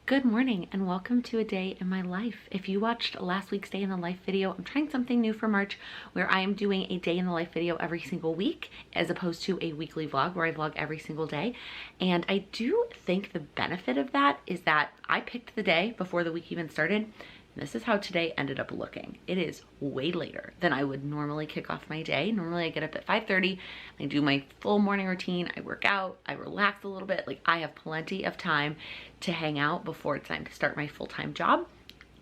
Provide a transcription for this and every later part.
Good morning and welcome to a day in my life. If you watched last week's day in the life video, I'm trying something new for March where I am doing a day in the life video every single week as opposed to a weekly vlog where I vlog every single day. And I do think the benefit of that is that I picked the day before the week even started. This is how today ended up looking. It is way later than I would normally kick off my day. Normally I get up at 5:30, I do my full morning routine, I work out, I relax a little bit. Like I have plenty of time to hang out before it's time to start my full-time job.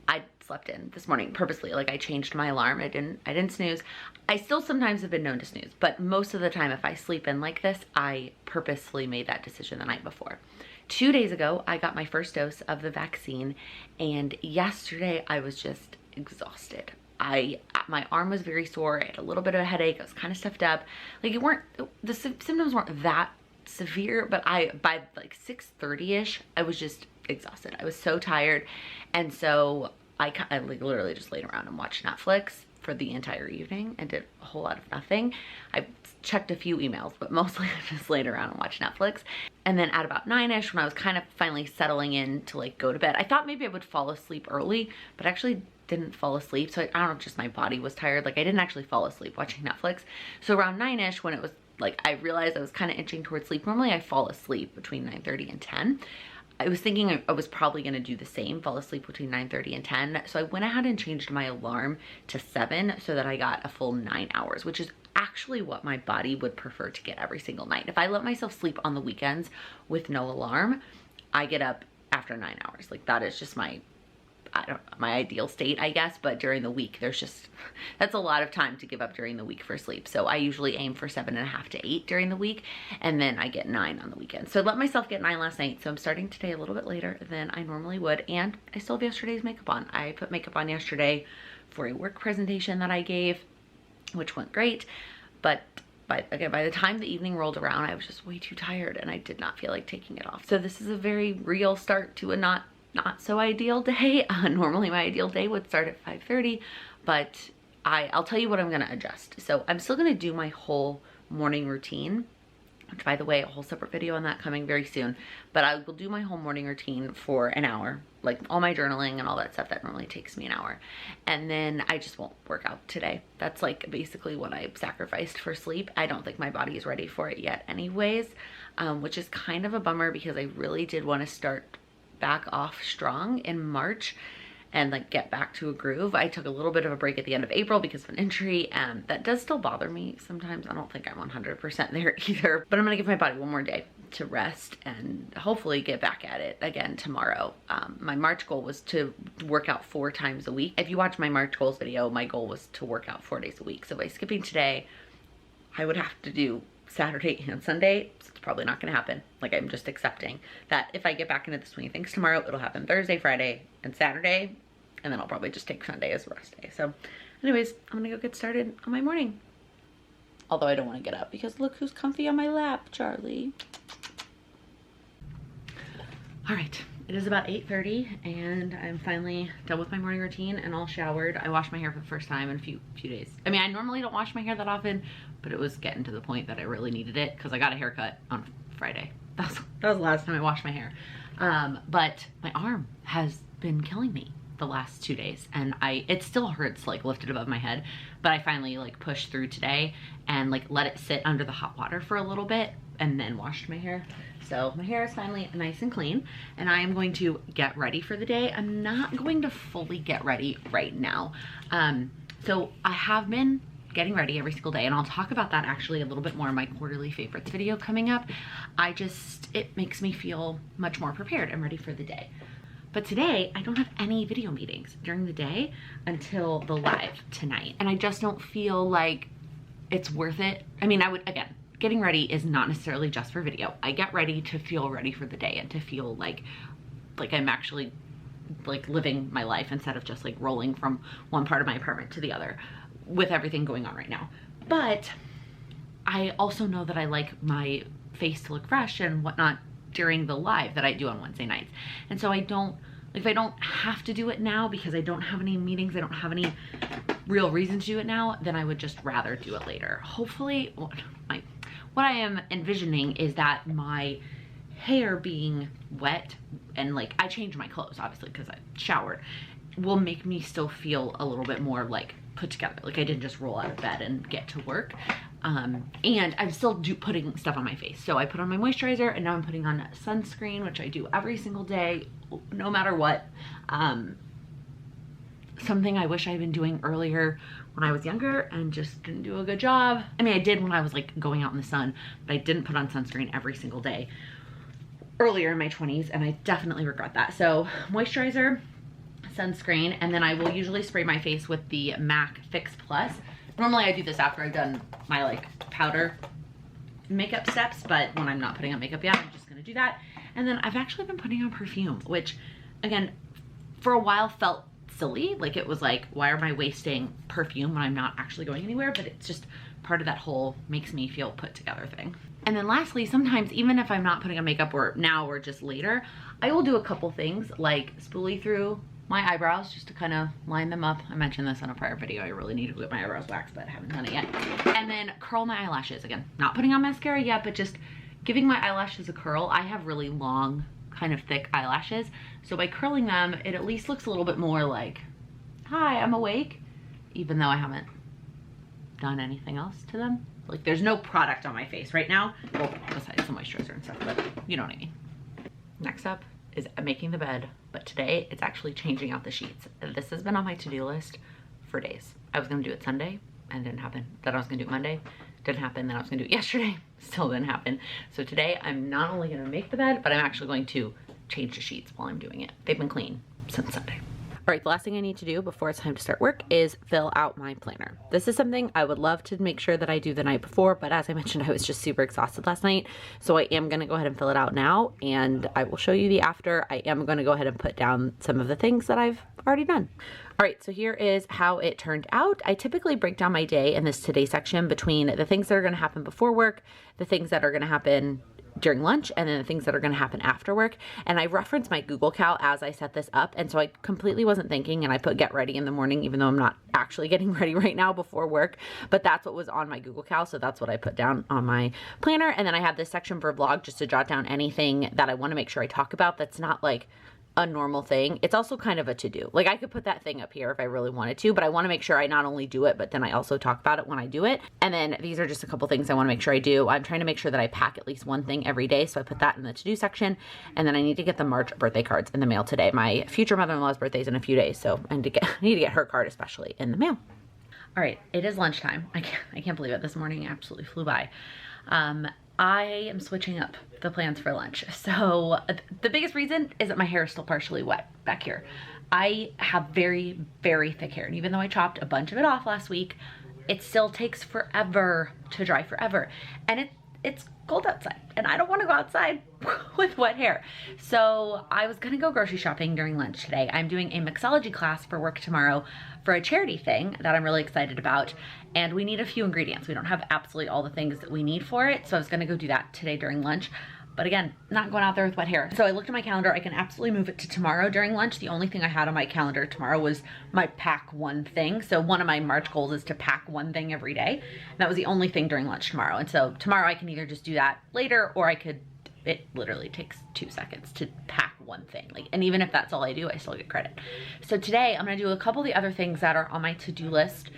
I slept in this morning purposely. Like I changed my alarm. I didn't snooze. I still sometimes have been known to snooze, but most of the time if I sleep in like this, I purposely made that decision the night before. 2 days ago, I got my first dose of the vaccine, and yesterday I was just exhausted. My arm was very sore. I had a little bit of a headache. I was kind of stuffed up. Like the symptoms weren't that severe, but by like 6:30ish, I was just exhausted. I was so tired, and so I like literally just laid around and watched Netflix for the entire evening and did a whole lot of nothing. I checked a few emails, but mostly I just laid around and watched Netflix. And then at about 9ish, when I was kind of finally settling in to like go to bed, I thought maybe I would fall asleep early, but I actually didn't fall asleep. So I don't know if just my body was tired. Like I didn't actually fall asleep watching Netflix. So around 9ish, when it was like, I realized I was kind of inching towards sleep. Normally I fall asleep between 9:30 and 10. I was thinking I was probably gonna do the same, fall asleep between 9:30 and 10. So I went ahead and changed my alarm to 7 so that I got a full 9 hours, which is actually what my body would prefer to get every single night. If I let myself sleep on the weekends with no alarm, I get up after 9 hours. Like that is just my ideal state, I guess, but during the week, that's a lot of time to give up during the week for sleep. So I usually aim for 7.5 to 8 during the week, and then I get 9 on the weekend. So I let myself get 9 last night, so I'm starting today a little bit later than I normally would, and I still have yesterday's makeup on. I put makeup on yesterday for a work presentation that I gave, which went great, but by the time the evening rolled around, I was just way too tired and I did not feel like taking it off. So this is a very real start to a not so ideal day. Normally my ideal day would start at 5:30, but I'll tell you what I'm gonna adjust. So I'm still gonna do my whole morning routine, which by the way, a whole separate video on that coming very soon, but I will do my whole morning routine for an hour, like all my journaling and all that stuff that normally takes me an hour. And then I just won't work out today. That's like basically what I sacrificed for sleep. I don't think my body is ready for it yet anyways, which is kind of a bummer because I really did want to start back off strong in March and like get back to a groove. I took a little bit of a break at the end of April because of an injury, and that does still bother me sometimes. I don't think I'm 100% there either, but I'm gonna give my body one more day to rest and hopefully get back at it again tomorrow. My March goal was to work out 4 times a week. If you watch my March goals video, my goal was to work out 4 days a week. So by skipping today, I would have to do Saturday and Sunday. So it's probably not gonna happen. Like I'm just accepting that if I get back into the swing of things tomorrow, it'll happen Thursday, Friday, and Saturday, and then I'll probably just take Sunday as a rest day. So anyways, I'm gonna go get started on my morning. Although I don't wanna get up because look who's comfy on my lap, Charlie. All right, it is about 8:30 and I'm finally done with my morning routine and all showered. I washed my hair for the first time in a few days. I mean, I normally don't wash my hair that often, but it was getting to the point that I really needed it because I got a haircut on Friday. That was the last time I washed my hair. But my arm has been killing me the last 2 days, and it still hurts like lifted above my head, but I finally like pushed through today and like let it sit under the hot water for a little bit and then washed my hair. So my hair is finally nice and clean, and I am going to get ready for the day. I'm not going to fully get ready right now. So I have been getting ready every single day, and I'll talk about that actually a little bit more in my quarterly favorites video coming up. It makes me feel much more prepared and ready for the day. But today, I don't have any video meetings during the day until the live tonight, and I just don't feel like it's worth it. I mean, again, getting ready is not necessarily just for video. I get ready to feel ready for the day and to feel like I'm actually like living my life instead of just like rolling from one part of my apartment to the other with everything going on right now. But I also know that I like my face to look fresh and whatnot during the live that I do on Wednesday nights. And so if I don't have to do it now because I don't have any meetings, I don't have any real reason to do it now, then I would just rather do it later. Hopefully, what I am envisioning is that my hair being wet and like I change my clothes obviously because I showered will make me still feel a little bit more like put together. Like I didn't just roll out of bed and get to work. And I'm still putting stuff on my face. So I put on my moisturizer and now I'm putting on sunscreen, which I do every single day, no matter what. Something I wish I'd been doing earlier when I was younger and just didn't do a good job. I mean, I did when I was like going out in the sun, but I didn't put on sunscreen every single day earlier in my 20s, and I definitely regret that. So moisturizer, sunscreen, and then I will usually spray my face with the MAC Fix Plus. Normally I do this after I've done my like powder makeup steps, but when I'm not putting on makeup yet, I'm just gonna do that. And then I've actually been putting on perfume, which again, for a while felt silly. Like it was like, why am I wasting perfume when I'm not actually going anywhere? But it's just part of that whole makes me feel put together thing. And then lastly, sometimes even if I'm not putting on makeup or now or just later, I will do a couple things like spoolie through my eyebrows just to kind of line them up. I mentioned this in a prior video. I really need to get my eyebrows waxed, but I haven't done it yet. And then curl my eyelashes. Again, not putting on mascara yet, but just giving my eyelashes a curl. I have really long, kind of thick eyelashes. So by curling them, it at least looks a little bit more like, hi, I'm awake, even though I haven't done anything else to them. Like there's no product on my face right now, well, besides the moisturizer and stuff, but you know what I mean. Next up is making the bed, but today it's actually changing out the sheets. This has been on my to-do list for days. I was gonna do it Sunday and it didn't happen. Then I was gonna do it Monday, didn't happen. Then I was gonna do it yesterday, still didn't happen. So today I'm not only gonna make the bed, but I'm actually going to change the sheets while I'm doing it. They've been clean since Sunday. All right, the last thing I need to do before it's time to start work is fill out my planner. This is something I would love to make sure that I do the night before, but as I mentioned, I was just super exhausted last night. So I am gonna go ahead and fill it out now, and I will show you the after. I am gonna go ahead and put down some of the things that I've already done. All right, so here is how it turned out. I typically break down my day in this today section between the things that are gonna happen before work, the things that are gonna happen during lunch, and then the things that are going to happen after work. And I referenced my Google Cal as I set this up, and so I completely wasn't thinking, and I put get ready in the morning, even though I'm not actually getting ready right now before work, but that's what was on my Google Cal, so that's what I put down on my planner. And then I have this section for vlog just to jot down anything that I want to make sure I talk about that's not like a normal thing. It's also kind of a to-do. Like I could put that thing up here if I really wanted to, but I want to make sure I not only do it, but then I also talk about it when I do it. And then these are just a couple things I want to make sure I do. I'm trying to make sure that I pack at least one thing every day. So I put that in the to-do section. And then I need to get the March birthday cards in the mail today. My future mother-in-law's birthday is in a few days. So I need to get her card especially in the mail. All right, it is lunchtime. I can't believe it. This morning absolutely flew by. I am switching up the plans for lunch. So the biggest reason is that my hair is still partially wet back here. I have very, very thick hair. And even though I chopped a bunch of it off last week, it still takes forever to dry forever. And it's cold outside and I don't want to go outside with wet hair. So I was gonna go grocery shopping during lunch today. I'm doing a mixology class for work tomorrow for a charity thing that I'm really excited about. And we need a few ingredients. We don't have absolutely all the things that we need for it. So I was gonna go do that today during lunch. But again, not going out there with wet hair. So I looked at my calendar. I can absolutely move it to tomorrow during lunch. The only thing I had on my calendar tomorrow was my pack one thing. So one of my March goals is to pack one thing every day. And that was the only thing during lunch tomorrow. And so tomorrow I can either just do that later, or I could, it literally takes 2 seconds to pack one thing. Like, and even if that's all I do, I still get credit. So today I'm gonna do a couple of the other things that are on my to-do list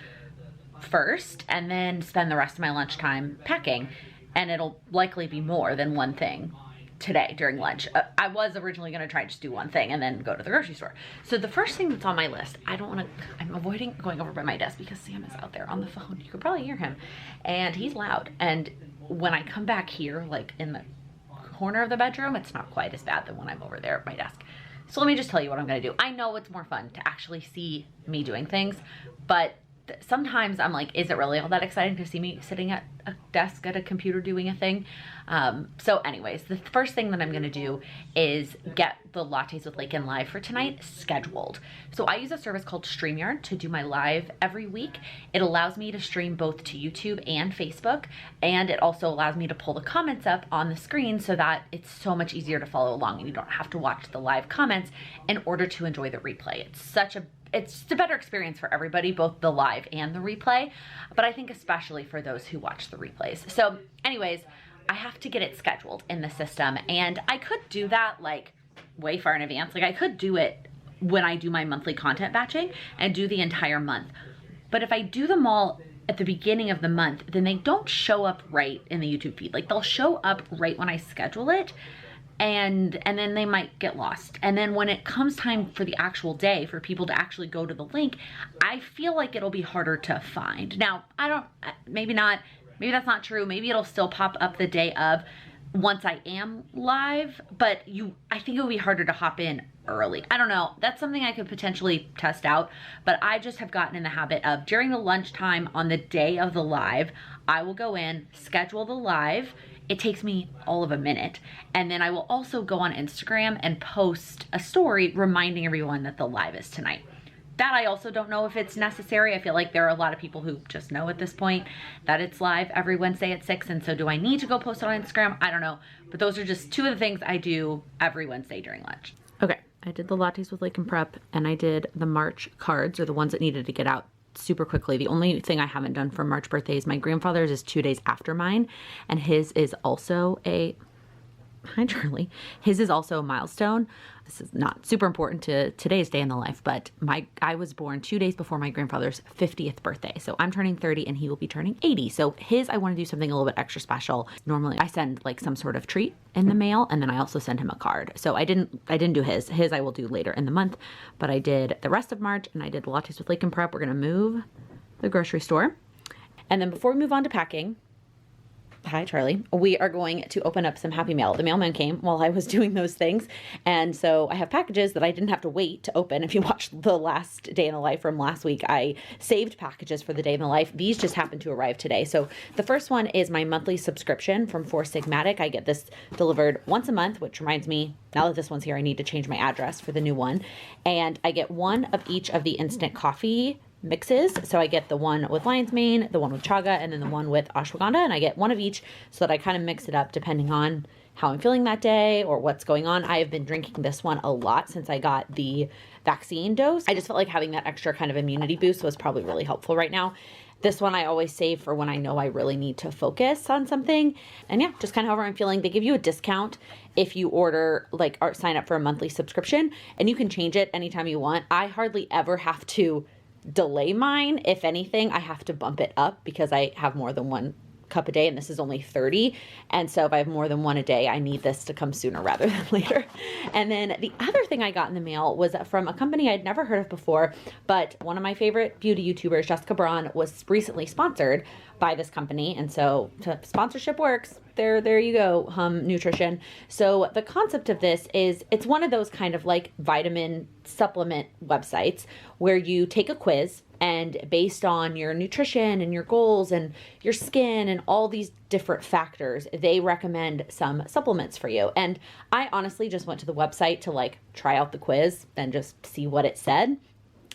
first, and then spend the rest of my lunchtime packing. And it'll likely be more than one thing today during lunch. I was originally gonna try just do one thing and then go to the grocery store. So the first thing that's on my list, I'm avoiding going over by my desk because Sam is out there on the phone. You could probably hear him. And he's loud. And when I come back here, like in the corner of the bedroom, it's not quite as bad than when I'm over there at my desk. So let me just tell you what I'm gonna do. I know it's more fun to actually see me doing things, but sometimes I'm like, is it really all that exciting to see me sitting at a desk at a computer doing a thing? So anyways, the first thing that I'm gonna do is get the Lattes with Laken live for tonight scheduled. So I use a service called StreamYard to do my live every week. It allows me to stream both to YouTube and Facebook, and it also allows me to pull the comments up on the screen so that it's so much easier to follow along and you don't have to watch the live comments in order to enjoy the replay. It's a better experience for everybody, both the live and the replay, but I think especially for those who watch the replays. So anyways, I have to get it scheduled in the system. And I could do that like way far in advance. Like I could do it when I do my monthly content batching and do the entire month. But if I do them all at the beginning of the month, then they don't show up right in the YouTube feed. Like they'll show up right when I schedule it, and then they might get lost. And then when it comes time for the actual day for people to actually go to the link, I feel like it'll be harder to find. Now, maybe not, maybe that's not true. Maybe it'll still pop up the day of once I am live, but I think it would be harder to hop in early. I don't know. That's something I could potentially test out, but I just have gotten in the habit of during the lunchtime on the day of the live, I will go in, schedule the live. It takes me all of a minute. And then I will also go on Instagram and post a story reminding everyone that the live is tonight. That I also don't know if it's necessary. I feel like there are a lot of people who just know at this point that it's live every Wednesday at 6. And so do I need to go post it on Instagram? I don't know. But those are just two of the things I do every Wednesday during lunch. Okay, I did the lattes with Laken Prep, and I did the March cards, or the ones that needed to get out super quickly. The only thing I haven't done for March birthdays, my grandfather's is 2 days after mine, and his is also a, hi Charlie, his is also a milestone. This is not super important to today's day in the life, but I was born 2 days before my grandfather's 50th birthday. So I'm turning 30 and he will be turning 80. So I want to do something a little bit extra special. Normally I send like some sort of treat in the mail, and then I also send him a card. So I didn't do his. His I will do later in the month, but I did the rest of March, and I did lattes with Laken Prep. We're going to move the grocery store. And then before we move on to packing, hi Charlie, we are going to open up some Happy Mail. The mailman came while I was doing those things, and so I have packages that I didn't have to wait to open. If you watched the last day in the life from last week, I saved packages for the day in the life. These just happened to arrive today. So the first one is my monthly subscription from Four Sigmatic. I get this delivered once a month, which reminds me, now that this one's here, I need to change my address for the new one. And I get one of each of the instant coffee mixes. So I get the one with lion's mane, the one with chaga, and then the one with ashwagandha, and I get one of each so that I kind of mix it up depending on how I'm feeling that day or what's going on. I have been drinking this one a lot since I got the vaccine dose. I just felt like having that extra kind of immunity boost was probably really helpful right now. This one I always save for when I know I really need to focus on something. And yeah, just kind of however I'm feeling. They give you a discount if you order, like, or sign up for a monthly subscription, and you can change it anytime you want. I hardly ever have to delay mine. If anything, I have to bump it up because I have more than one cup a day, and this is only 30. And so if I have more than one a day, I need this to come sooner rather than later. And then the other thing I got in the mail was from a company I'd never heard of before, but one of my favorite beauty YouTubers, Jessica Braun, was recently sponsored by this company. And so sponsorship works. There you go, Hum Nutrition. So the concept of this is it's one of those kind of like vitamin supplement websites where you take a quiz, and based on your nutrition and your goals and your skin and all these different factors, they recommend some supplements for you. And I honestly just went to the website to like try out the quiz and just see what it said.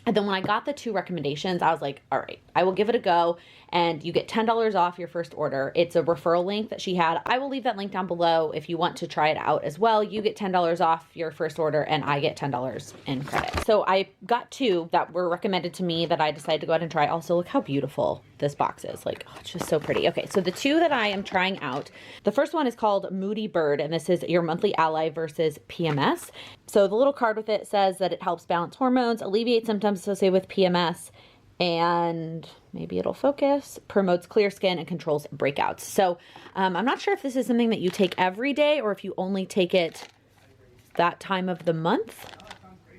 And then when I got the 2 recommendations, I was like, all right, I will give it a go. And you get $10 off your first order. It's a referral link that she had. I will leave that link down below if you want to try it out as well. You get $10 off your first order, and I get $10 in credit. So I got 2 that were recommended to me that I decided to go ahead and try. Also, look how beautiful this box is. Like, oh, it's just so pretty. Okay, so the 2 that I am trying out, the first one is called Moody Bird, and this is your monthly ally versus PMS. So the little card with it says that it helps balance hormones, alleviate symptoms associated with PMS, and maybe it'll focus, promotes clear skin, and controls breakouts. So I'm not sure if this is something that you take every day or if you only take it that time of the month.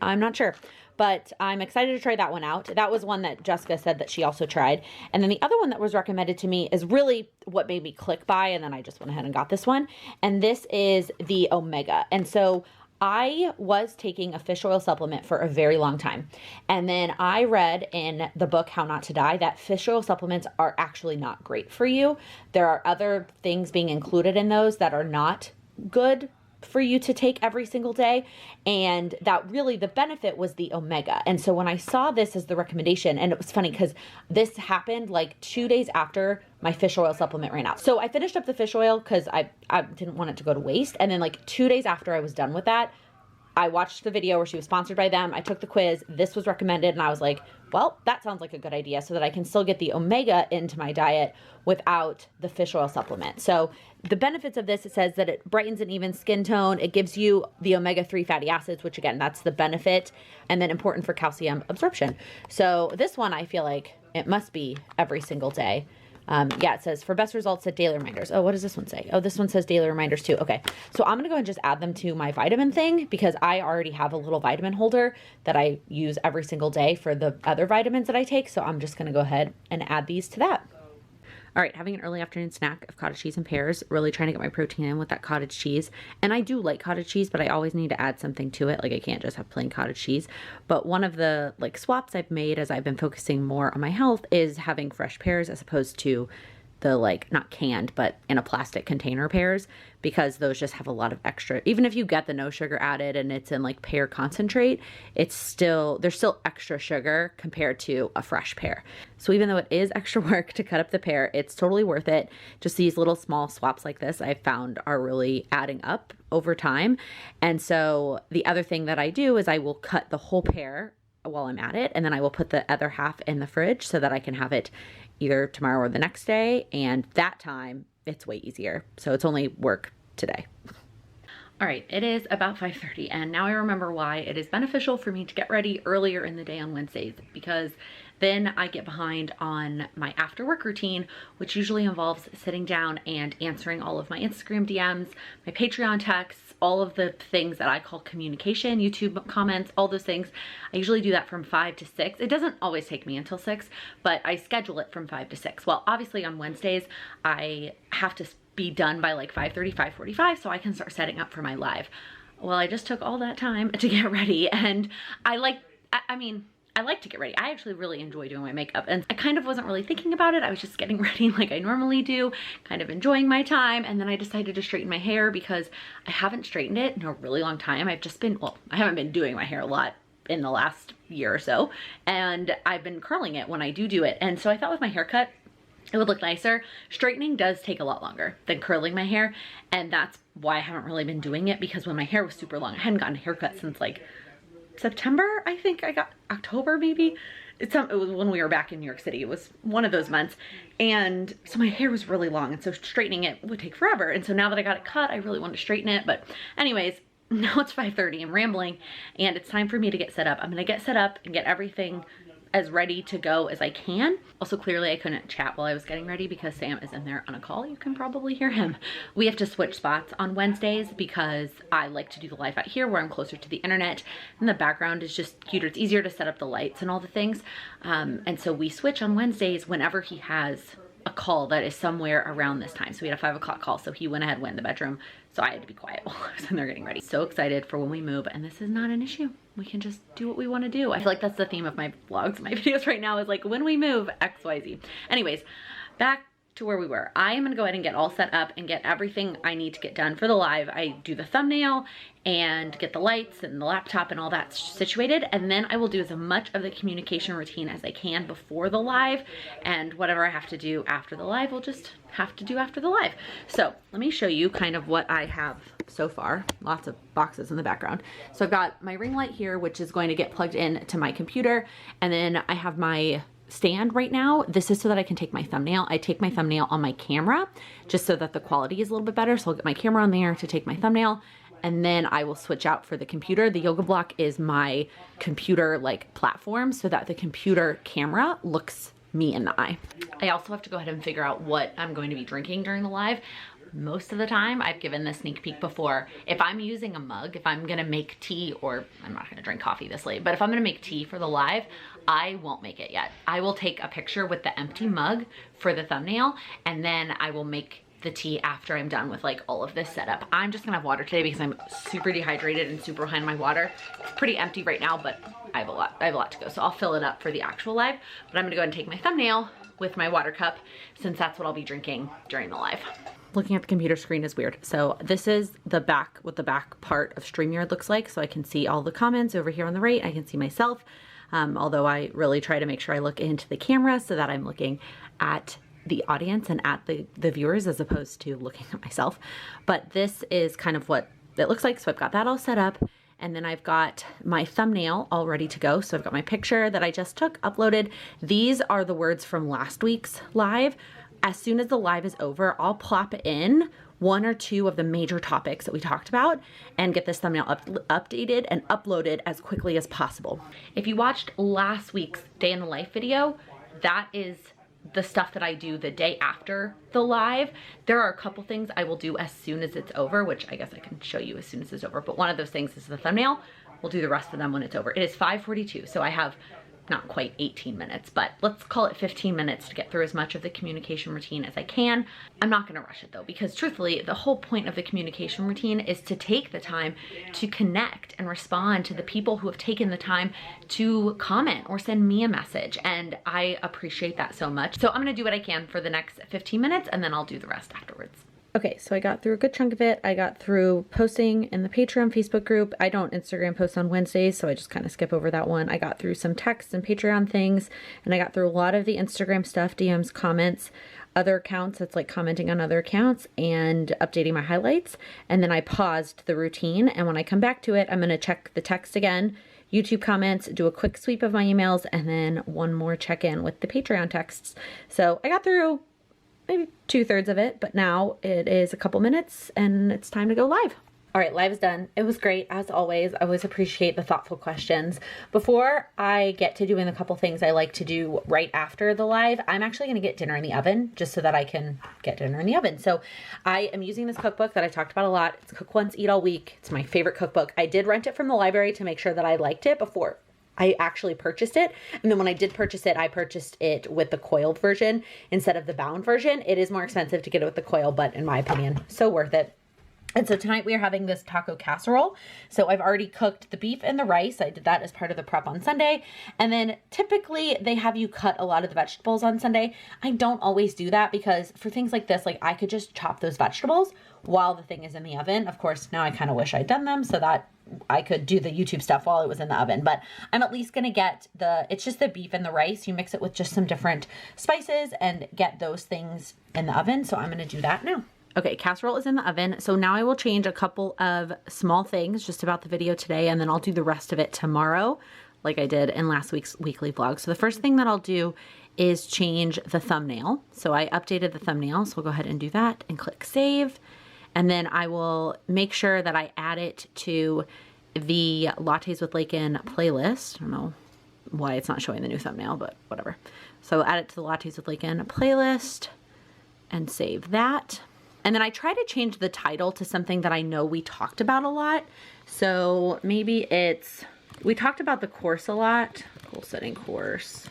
I'm not sure, but I'm excited to try that one out. That was one that Jessica said that she also tried. And then the other one that was recommended to me is really what made me click by, and then I just went ahead and got this one. And this is the Omega. And so I was taking a fish oil supplement for a very long time. And then I read in the book, How Not to Die, that fish oil supplements are actually not great for you. There are other things being included in those that are not good for you to take every single day. And that really the benefit was the Omega. And so when I saw this as the recommendation, and it was funny because this happened like 2 days after my fish oil supplement ran out. So I finished up the fish oil because I didn't want it to go to waste. And then like 2 days after I was done with that, I watched the video where she was sponsored by them. I took the quiz. This was recommended, and I was like, well, that sounds like a good idea so that I can still get the omega into my diet without the fish oil supplement. So the benefits of this, it says that it brightens an even skin tone. It gives you the omega-3 fatty acids, which again, that's the benefit, and then important for calcium absorption. So this one, I feel like it must be every single day. Yeah, it says for best results, set daily reminders. Oh, what does this one say? Oh, this one says daily reminders too. Okay, so I'm gonna go and just add them to my vitamin thing because I already have a little vitamin holder that I use every single day for the other vitamins that I take. So I'm just gonna go ahead and add these to that. All right, having an early afternoon snack of cottage cheese and pears, really trying to get my protein in with that cottage cheese. And I do like cottage cheese, but I always need to add something to it. Like I can't just have plain cottage cheese. But one of the like swaps I've made as I've been focusing more on my health is having fresh pears as opposed to the like not canned but in a plastic container pears, because those just have a lot of extra. Even if you get the no sugar added and it's in like pear concentrate, there's still extra sugar compared to a fresh pear. So even though it is extra work to cut up the pear, it's totally worth it. Just these little small swaps like this I found are really adding up over time. And so the other thing that I do is I will cut the whole pear while I'm at it, and then I will put the other half in the fridge so that I can have it either tomorrow or the next day, and that time it's way easier. So it's only work today. All right, it is about 5:30 and now I remember why it is beneficial for me to get ready earlier in the day on Wednesdays, because then I get behind on my after work routine, which usually involves sitting down and answering all of my Instagram DMs, my Patreon texts, all of the things that I call communication, YouTube comments, all those things. I usually do that from 5 to 6. It doesn't always take me until 6, but I schedule it from 5 to 6. Well, obviously on Wednesdays, I have to be done by like 5:30, 5:45 so I can start setting up for my live. Well, I just took all that time to get ready, and I like to get ready. I actually really enjoy doing my makeup, and I kind of wasn't really thinking about it. I was just getting ready like I normally do, kind of enjoying my time, and then I decided to straighten my hair because I haven't straightened it in a really long time. I haven't been doing my hair a lot in the last year or so, and I've been curling it when I do it. And so I thought with my haircut, it would look nicer. Straightening does take a lot longer than curling my hair, and that's why I haven't really been doing it, because when my hair was super long, I hadn't gotten a haircut since like September, I think I got October maybe. It was when we were back in New York City. It was one of those months. And so my hair was really long, and so straightening it would take forever. And so now that I got it cut, I really want to straighten it. But anyways, now it's 5:30, I'm rambling, and it's time for me to get set up. I'm gonna get set up and get everything as ready to go as I can. Also, clearly I couldn't chat while I was getting ready because Sam is in there on a call. You can probably hear him. We have to switch spots on Wednesdays because I like to do the live out here where I'm closer to the internet, and the background is just cuter. It's easier to set up the lights and all the things. And so we switch on Wednesdays whenever he has a call that is somewhere around this time. So we had a 5 o'clock call, so he went ahead, went in the bedroom, so I had to be quiet while I was in there getting ready. So excited for when we move, and this is not an issue. We can just do what we want to do. I feel like that's the theme of my vlogs, my videos right now, is like when we move, XYZ. Anyways, back to where we were. I am gonna go ahead and get all set up and get everything I need to get done for the live. I do the thumbnail and get the lights and the laptop and all that situated, and then I will do as much of the communication routine as I can before the live, and whatever I have to do after the live, we'll just have to do after the live. So let me show you kind of what I have so far. Lots of boxes in the background. So I've got my ring light here, which is going to get plugged in to my computer, and then I have my stand right now. This is so that I can take my thumbnail. I take my thumbnail on my camera just so that the quality is a little bit better. So I'll get my camera on there to take my thumbnail, and then I will switch out for the computer. The yoga block is my computer like platform so that the computer camera looks me in the eye. I also have to go ahead and figure out what I'm going to be drinking during the live. Most of the time, I've given this sneak peek before. If I'm using a mug, if I'm gonna make tea, or I'm not gonna drink coffee this late, but if I'm gonna make tea for the live, I won't make it yet. I will take a picture with the empty mug for the thumbnail, and then I will make the tea after I'm done with like all of this setup. I'm just gonna have water today because I'm super dehydrated and super behind my water. It's pretty empty right now, but I have a lot to go. So I'll fill it up for the actual live, but I'm gonna go ahead and take my thumbnail with my water cup since that's what I'll be drinking during the live. Looking at the computer screen is weird. So this is the back, what the back part of StreamYard looks like. So I can see all the comments over here on the right. I can see myself, although I really try to make sure I look into the camera so that I'm looking at the audience and at the viewers as opposed to looking at myself. But this is kind of what it looks like. So I've got that all set up. And then I've got my thumbnail all ready to go. So I've got my picture that I just took, uploaded. These are the words from last week's live. As soon as the live is over, I'll plop in one or two of the major topics that we talked about and get this thumbnail updated and uploaded as quickly as possible. If you watched last week's day in the life video, that is the stuff that I do the day after the live. There are a couple things I will do as soon as it's over, which I guess I can show you as soon as it's over, but one of those things is the thumbnail. We'll do the rest of them when it's over. It is 5:42, so I have not quite 18 minutes, but let's call it 15 minutes to get through as much of the communication routine as I can. I'm not gonna rush it though, because truthfully, the whole point of the communication routine is to take the time to connect and respond to the people who have taken the time to comment or send me a message. And I appreciate that so much. So I'm gonna do what I can for the next 15 minutes and then I'll do the rest afterwards. Okay, so I got through a good chunk of it. I got through posting in the Patreon Facebook group. I don't Instagram post on Wednesdays, so I just kind of skip over that one. I got through some texts and Patreon things, and I got through a lot of the Instagram stuff, DMs, comments, other accounts, that's like commenting on other accounts and updating my highlights. And then I paused the routine, and when I come back to it, I'm gonna check the text again, YouTube comments, do a quick sweep of my emails, and then one more check-in with the Patreon texts. So I got through maybe 2/3 of it, but now it is a couple minutes and it's time to go live. All right, live is done. It was great, as always. I always appreciate the thoughtful questions. Before I get to doing a couple things I like to do right after the live, I'm actually gonna get dinner in the oven just so that I can get dinner in the oven. So I am using this cookbook that I talked about a lot. It's Cook Once, Eat All Week. It's my favorite cookbook. I did rent it from the library to make sure that I liked it before I actually purchased it. And then when I did purchase it, I purchased it with the coiled version instead of the bound version. It is more expensive to get it with the coil, but in my opinion, so worth it. And so tonight we are having this taco casserole. So I've already cooked the beef and the rice. I did that as part of the prep on Sunday. And then typically they have you cut a lot of the vegetables on Sunday. I don't always do that because for things like this, like I could just chop those vegetables while the thing is in the oven. Of course, now I kind of wish I'd done them so that I could do the YouTube stuff while it was in the oven, but I'm at least gonna get it's just the beef and the rice. You mix it with just some different spices and get those things in the oven. So I'm gonna do that now. Okay, casserole is in the oven. So now I will change a couple of small things just about the video today, and then I'll do the rest of it tomorrow, like I did in last week's weekly vlog. So the first thing that I'll do is change the thumbnail. So I updated the thumbnail, so we'll go ahead and do that and click save. And then I will make sure that I add it to the Lattes with Laken playlist. I don't know why it's not showing the new thumbnail, but whatever. So I'll add it to the Lattes with Laken playlist and save that. And then I try to change the title to something that I know we talked about a lot. So maybe we talked about the course a lot. Goal setting course.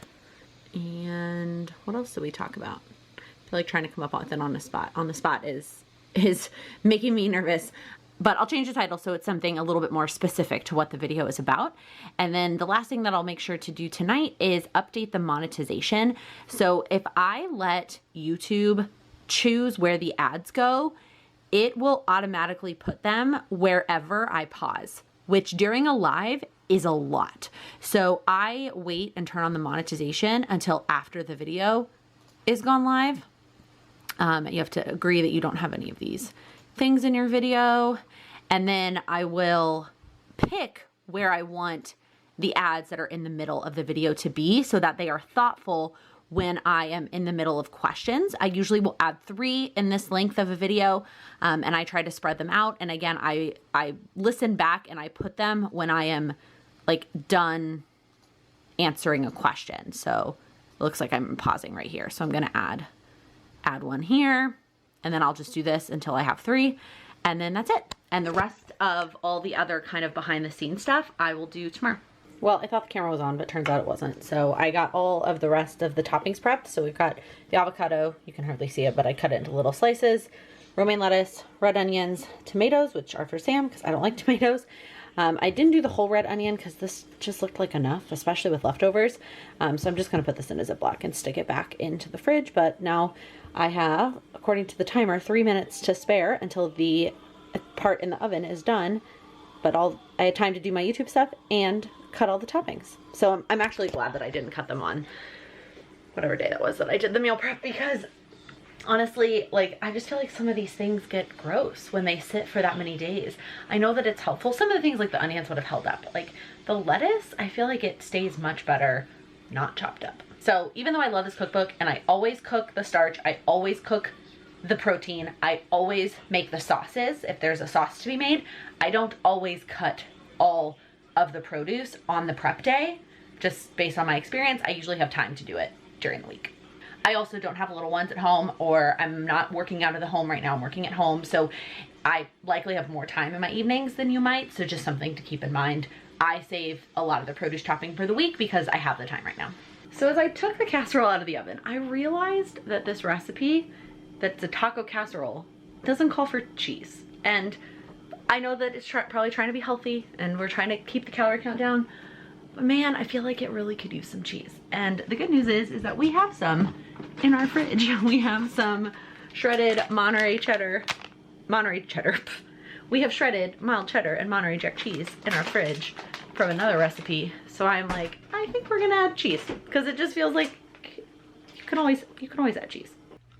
And what else did we talk about? I feel like trying to come up with it on the spot. On the spot is making me nervous, but I'll change the title so it's something a little bit more specific to what the video is about. And then the last thing that I'll make sure to do tonight is update the monetization. So if I let YouTube choose where the ads go, it will automatically put them wherever I pause, which during a live is a lot. So I wait and turn on the monetization until after the video is gone live. You have to agree that you don't have any of these things in your video. And then I will pick where I want the ads that are in the middle of the video to be so that they are thoughtful when I am in the middle of questions. I usually will add 3 in this length of a video, and I try to spread them out. And again, I listen back and I put them when I am like done answering a question. So it looks like I'm pausing right here. So I'm gonna add one here, and then I'll just do this until I have 3, and then that's it. And the rest of all the other kind of behind the scenes stuff I will do tomorrow. Well, I thought the camera was on, but turns out it wasn't. So I got all of the rest of the toppings prepped. So we've got the avocado, you can hardly see it, but I cut it into little slices, romaine lettuce, red onions, tomatoes, which are for Sam because I don't like tomatoes. I didn't do the whole red onion because this just looked like enough, especially with leftovers. So I'm just going to put this in a Ziploc and stick it back into the fridge. But now I have, according to the timer, 3 minutes to spare until the part in the oven is done. But I had time to do my YouTube stuff and cut all the toppings. So I'm actually glad that I didn't cut them on whatever day that was that I did the meal prep, because honestly, like, I just feel like some of these things get gross when they sit for that many days. I know that it's helpful. Some of the things like the onions would have held up, but like the lettuce, I feel like it stays much better not chopped up. So even though I love this cookbook and I always cook the starch, I always cook the protein, I always make the sauces if there's a sauce to be made, I don't always cut all of the produce on the prep day. Just based on my experience, I usually have time to do it during the week. I also don't have little ones at home, or I'm not working out of the home right now, I'm working at home, so I likely have more time in my evenings than you might, so just something to keep in mind. I save a lot of the produce chopping for the week because I have the time right now. So as I took the casserole out of the oven, I realized that this recipe, that's a taco casserole, doesn't call for cheese. And I know that it's probably trying to be healthy and we're trying to keep the calorie count down, but man, I feel like it really could use some cheese. And the good news is that we have some in our fridge. We have some shredded Monterey cheddar. We have shredded mild cheddar and Monterey Jack cheese in our fridge from another recipe. So I'm like, I think we're gonna add cheese because it just feels like you can always add cheese.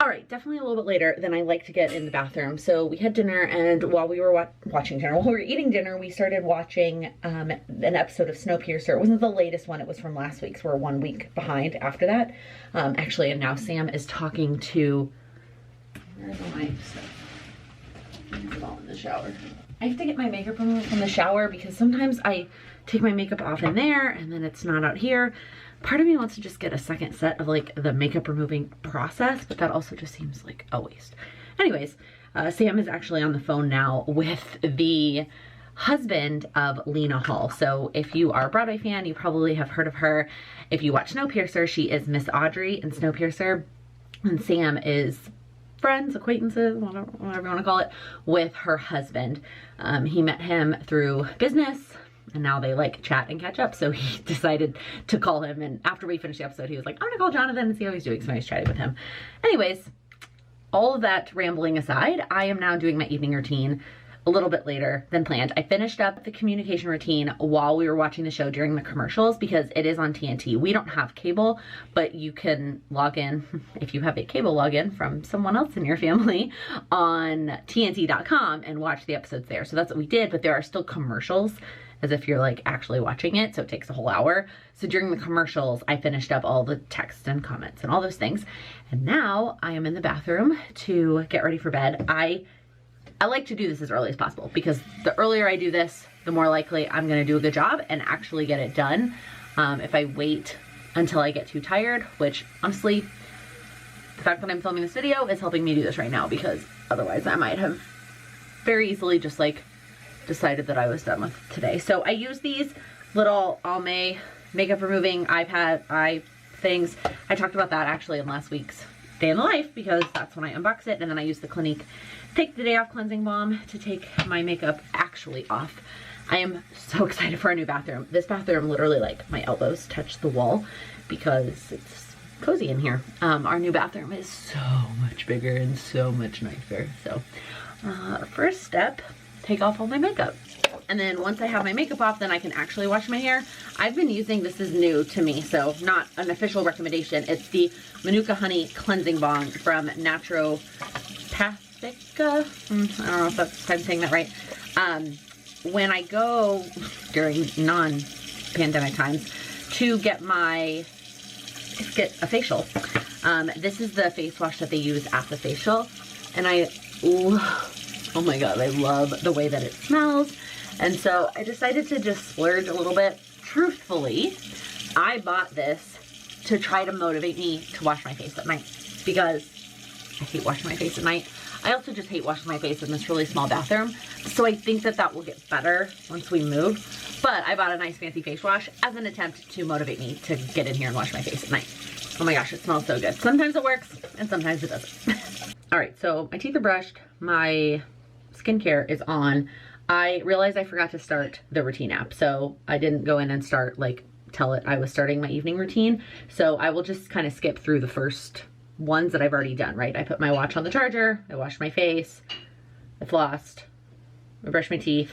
All right, definitely a little bit later than I like to get in the bathroom. So we had dinner, and while we were while we were eating dinner, we started watching an episode of Snowpiercer. It wasn't the latest one, it was from last week, so we're 1 week behind after that. Actually, and now Sam is talking to, where's all my stuff? It's all in the shower. I have to get my makeup removed from the shower because sometimes I take my makeup off in there and then it's not out here. Part of me wants to just get a second set of like the makeup removing process, but that also just seems like a waste. Anyways, Sam is actually on the phone now with the husband of Lena Hall. So if you are a Broadway fan, you probably have heard of her. If you watch Snowpiercer, she is Miss Audrey in Snowpiercer, and Sam is friends, acquaintances, whatever you want to call it, with her husband. He met him through business, and now they like chat and catch up. So he decided to call him, and after we finished the episode, he was like, I'm gonna call Jonathan and see how he's doing. So I was chatting with him. Anyways, all of that rambling aside, I am now doing my evening routine a little bit later than planned. I finished up the communication routine while we were watching the show during the commercials because it is on TNT. We don't have cable, but you can log in, if you have a cable login from someone else in your family, on TNT.com and watch the episodes there. So that's what we did, but there are still commercials as if you're like actually watching it, so it takes a whole hour. So during the commercials, I finished up all the text and comments and all those things. And now I am in the bathroom to get ready for bed. I like to do this as early as possible because the earlier I do this, the more likely I'm gonna do a good job and actually get it done. If I wait until I get too tired, which honestly, the fact that I'm filming this video is helping me do this right now because otherwise I might have very easily just like decided that I was done with today. So I use these little Almay makeup removing eye things. I talked about that actually in last week's Day in the Life because that's when I unbox it, and then I use the Clinique Take the Day Off Cleansing Balm to take my makeup actually off. I am so excited for our new bathroom. This bathroom literally like my elbows touch the wall because it's cozy in here. Our new bathroom is so much bigger and so much nicer. So first step, take off all my makeup. And then once I have my makeup off, then I can actually wash my hair. I've been using, this is new to me, so not an official recommendation. It's the Manuka Honey Cleansing Balm from Naturopathica. I don't know if I'm saying that right. When I go during non-pandemic times to get a facial, this is the face wash that they use at the facial. And oh my God, I love the way that it smells. And so I decided to just splurge a little bit. Truthfully, I bought this to try to motivate me to wash my face at night because I hate washing my face at night. I also just hate washing my face in this really small bathroom. So I think that that will get better once we move. But I bought a nice fancy face wash as an attempt to motivate me to get in here and wash my face at night. Oh my gosh, it smells so good. Sometimes it works and sometimes it doesn't. All right, so my teeth are brushed. My skincare is on. I realized I forgot to start the routine app. So I didn't go in and start tell it I was starting my evening routine. So I will just kind of skip through the first ones that I've already done, right? I put my watch on the charger, I washed my face, I flossed, I brushed my teeth,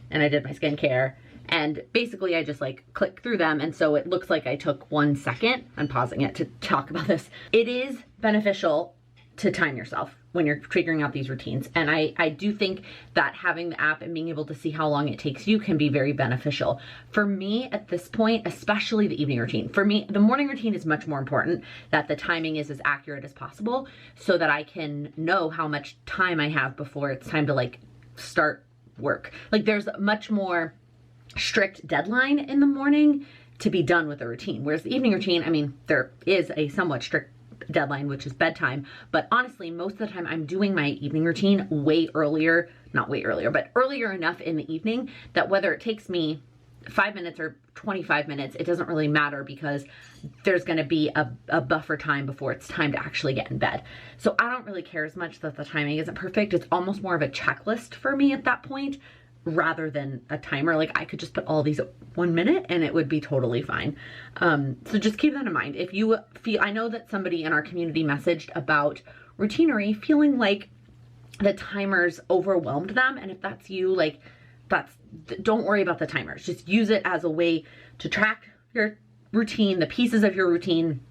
and I did my skincare. And basically I just click through them. And so it looks like I took 1 second. I'm pausing it to talk about this. It is beneficial to time yourself when you're figuring out these routines. And I do think that having the app and being able to see how long it takes you can be very beneficial. For me at this point, especially the evening routine, for me, the morning routine is much more important, that the timing is as accurate as possible so that I can know how much time I have before it's time to like start work. Like there's a much more strict deadline in the morning to be done with the routine. Whereas the evening routine, I mean, there is a somewhat strict deadline, which is bedtime. But honestly, most of the time I'm doing my evening routine way earlier, not way earlier, but earlier enough in the evening that whether it takes me 5 minutes or 25 minutes, it doesn't really matter because there's going to be a buffer time before it's time to actually get in bed. So I don't really care as much that the timing isn't perfect. It's almost more of a checklist for me at that point rather than a timer. Like I could just put all these at 1 minute and it would be totally fine. So just keep that in mind. If you feel, I know that somebody in our community messaged about routinery feeling like the timers overwhelmed them. And if that's you, like don't worry about the timers. Just use it as a way to track your routine, the pieces of your routine,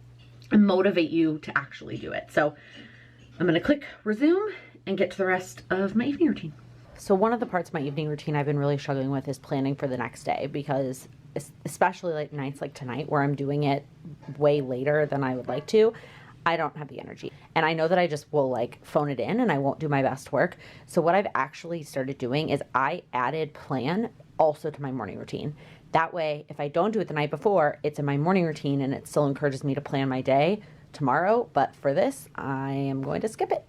and motivate you to actually do it. So I'm gonna click resume and get to the rest of my evening routine. So one of the parts of my evening routine I've been really struggling with is planning for the next day, because especially like nights like tonight where I'm doing it way later than I would like to, I don't have the energy. And I know that I just will like phone it in and I won't do my best work. So what I've actually started doing is I added plan also to my morning routine. That way, if I don't do it the night before, it's in my morning routine and it still encourages me to plan my day tomorrow. But for this, I am going to skip it.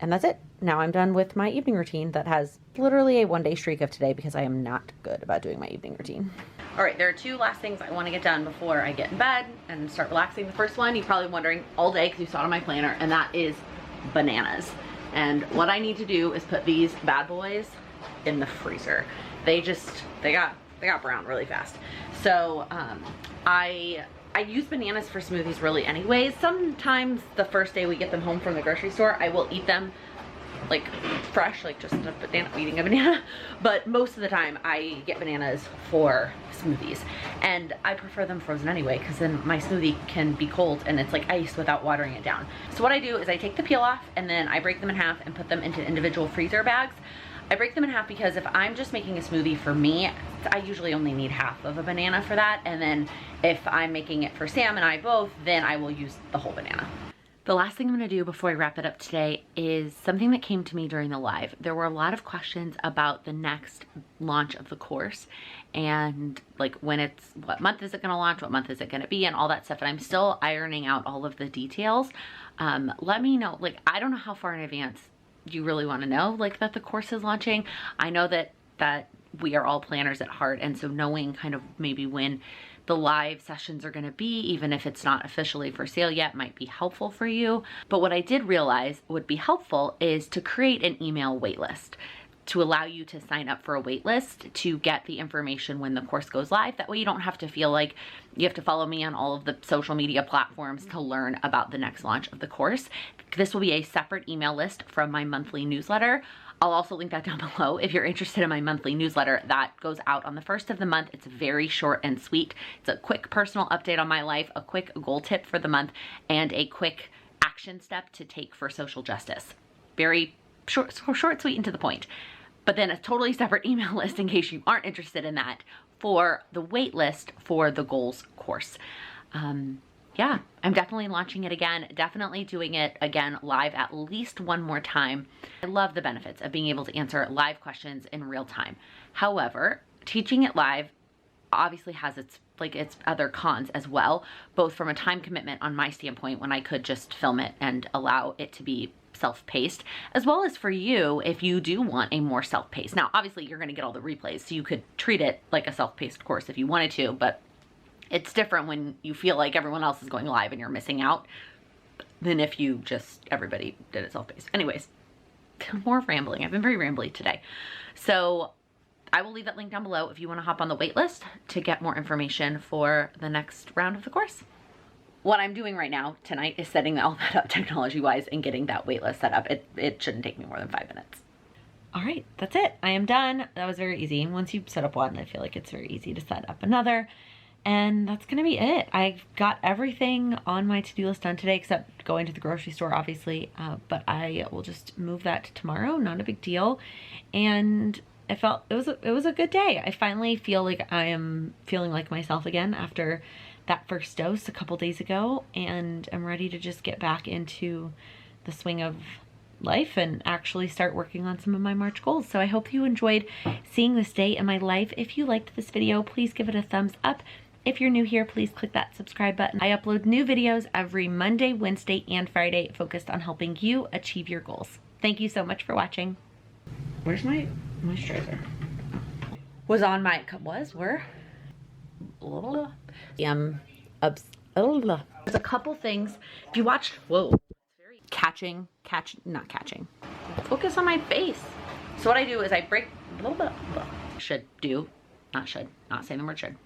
And that's it. Now I'm done with my evening routine that has literally a 1-day streak of today because I am not good about doing my evening routine. All right, there are two last things I want to get done before I get in bed and start relaxing. The first one, you're probably wondering all day because you saw it on my planner, and that is bananas. And what I need to do is put these bad boys in the freezer. They got brown really fast. So I use bananas for smoothies really anyways. Sometimes the first day we get them home from the grocery store, I will eat them like fresh, like just a banana, eating a banana. But most of the time I get bananas for smoothies, and I prefer them frozen anyway because then my smoothie can be cold and it's like ice without watering it down. So what I do is I take the peel off and then I break them in half and put them into individual freezer bags. I break them in half because if I'm just making a smoothie for me, I usually only need half of a banana for that. And then if I'm making it for Sam and I both, then I will use the whole banana. The last thing I'm gonna do before I wrap it up today is something that came to me during the live. There were a lot of questions about the next launch of the course and like what month is it gonna launch, what month is it gonna be, and all that stuff. And I'm still ironing out all of the details. Let me know, like, I don't know how far in advance you really want to know like that the course is launching. I know that we are all planners at heart, and so knowing kind of maybe when the live sessions are going to be, even if it's not officially for sale yet, might be helpful for you. But what I did realize would be helpful is to create an email waitlist to allow you to sign up for a waitlist to get the information when the course goes live. That way you don't have to feel like you have to follow me on all of the social media platforms to learn about the next launch of the course. This will be a separate email list from my monthly newsletter. I'll also link that down below if you're interested in my monthly newsletter that goes out on the first of the month. It's very short and sweet. It's a quick personal update on my life, a quick goal tip for the month, and a quick action step to take for social justice. Very short, sweet, and to the point. But then a totally separate email list in case you aren't interested in that for the wait list for the goals course. Yeah, I'm definitely launching it again, definitely doing it again live at least one more time. I love the benefits of being able to answer live questions in real time. However, teaching it live obviously has its other cons as well, both from a time commitment on my standpoint when I could just film it and allow it to be self-paced, as well as for you if you do want a more self-paced. Now, obviously you're going to get all the replays, so you could treat it like a self-paced course if you wanted to, but it's different when you feel like everyone else is going live and you're missing out than if you just, everybody did it self-paced. Anyways, more rambling. I've been very rambly today. So I will leave that link down below if you want to hop on the wait list to get more information for the next round of the course. What I'm doing right now tonight is setting all that up technology-wise and getting that wait list set up. It shouldn't take me more than 5 minutes. All right, that's it. I am done. That was very easy. Once you set up one, I feel like it's very easy to set up another. And that's gonna be it. I've got everything on my to-do list done today except going to the grocery store, obviously, but I will just move that to tomorrow, not a big deal. And it was a good day. I finally feel like I am feeling like myself again after that first dose a couple days ago, and I'm ready to just get back into the swing of life and actually start working on some of my March goals. So I hope you enjoyed seeing this day in my life. If you liked this video, please give it a thumbs up. If you're new here, please click that subscribe button. I upload new videos every Monday, Wednesday, and Friday focused on helping you achieve your goals. Thank you so much for watching. Where's my moisturizer? Was on my, were? There's a couple things. If you watched, whoa, not catching. Focus on my face. So what I do is I break, not say the word should.